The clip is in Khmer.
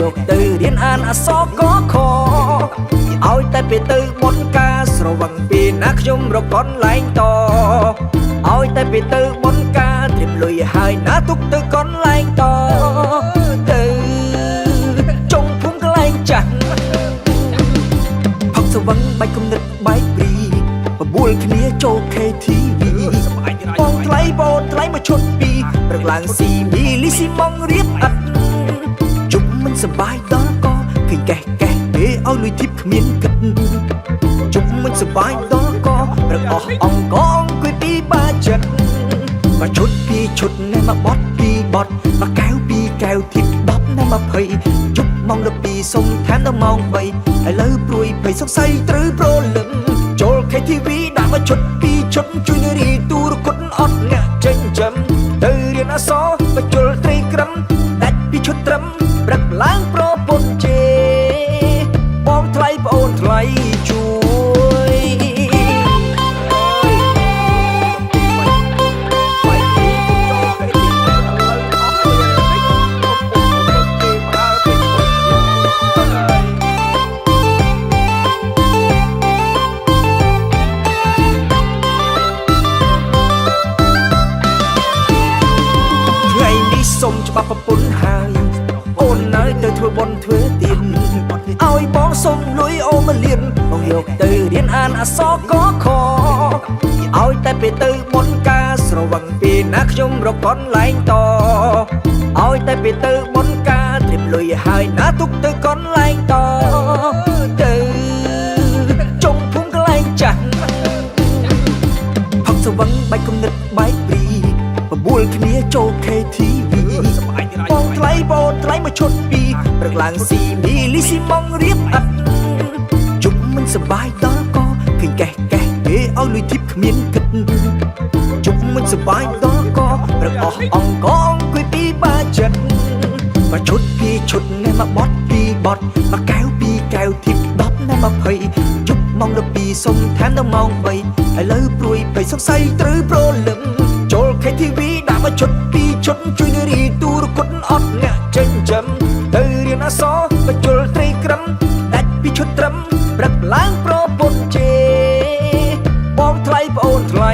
យកទៅរៀនអានអក្សរកខឲ្យតែពេលទៅបនការស្រវឹងពីណាខ្ញុំរកកន្លែងតឲ្យតែពេលទៅបនការត្រៀមលុយហើយណាទុកទៅកន្លែងតទៅចុងភូមិកន្លែងចាស់ផឹកស្រវឹងបែកគំនិតបែកព្រីបបួលគ្នាចូល KTV បងថ្លៃបូនថ្លៃមកឈុតពីព្រឹកឡើងស៊ីមីលីស៊ីម៉ងរៀបអត់ជុំមិនសបាយដល់ក៏ឃើញកេះគេឲ្យលុយធីបគ្មានគិតជុំមិនសបាយដល់ក៏ព្រឹកអស់អង្គអង្គុយពីបាចិត្តមកឈុតពីឈុតណែមកបត់ពីបត់មកកែវពីកែវធីប10ណែ20ជុំម៉ោង12សុំថែមដល់ម៉ោង3ឥឡូវព្រួយភ័យសង្ស័យត្រូវប្រលឹងចូល KTV ដាក់មកឈុតពីឈុតជួយនារីទូរគុតអត់អ្នកចិញ្ចឹមទៅរៀនអក្សរបញ្ជុលត្រីក្រឹមដាច់ពីឈុតត្រឹមព្រឹកឡើងប្រពន្ធជេបងថ្លៃប្អូនថ្លៃជួយសុំច្បាប់ប្រពន្ធហើយអូននៅទៅធ្វើបុណ្យធ្វើទានឲ្យបងសុំលុយអូមកលៀនបងយកទៅរៀនអានអក្សរកខឲ្យតែពេលទៅបុណ្យការស្រវឹងពីណាខ្ញុំរកកន្លែងតឲ្យតែពេលទៅបុណ្យការត្រៀមលុយហើយណាទុកទៅកន្លែងតទៅចុងភូមិកន្លែងចាស់ផឹកស្រវឹងបែកគំនិតបែកព្រីបបួលគ្នាចូល KTV បងថ្លៃបូនថ្លៃមកឈុតពីព្រឹកឡើងស៊ីមីលីស៊ីម៉ងរៀបអត់ជុំមិនសបាយដល់ក៏ឃើញកេះគេឲ្យលុយធីបគ្មានគិតជុំមិនសបាយដល់ក៏ព្រឹកអស់អង្គអង្គុយពីបាចិត្តមកឈុតពីឈុតណែមកបត់ពីបត់មកកែវពីកែវធីប10ណែ20ជុំម៉ោង12សុំថែមដល់ម៉ោង3ឥឡូវព្រួយភ័យសង្ស័យត្រូវប្រលឹងចូល KTV ដាក់មកឈុតពីឈុតជួយនារីទូរគុតអត់អ្នកចិញ្ចឹមទៅរៀនអក្សរបញ្ជុលត្រីក្រឹមដាច់ពីឈុតត្រឹមព្រឹកឡើងប្រពន្ធជេបងថ្លៃប្អូនថ្លៃ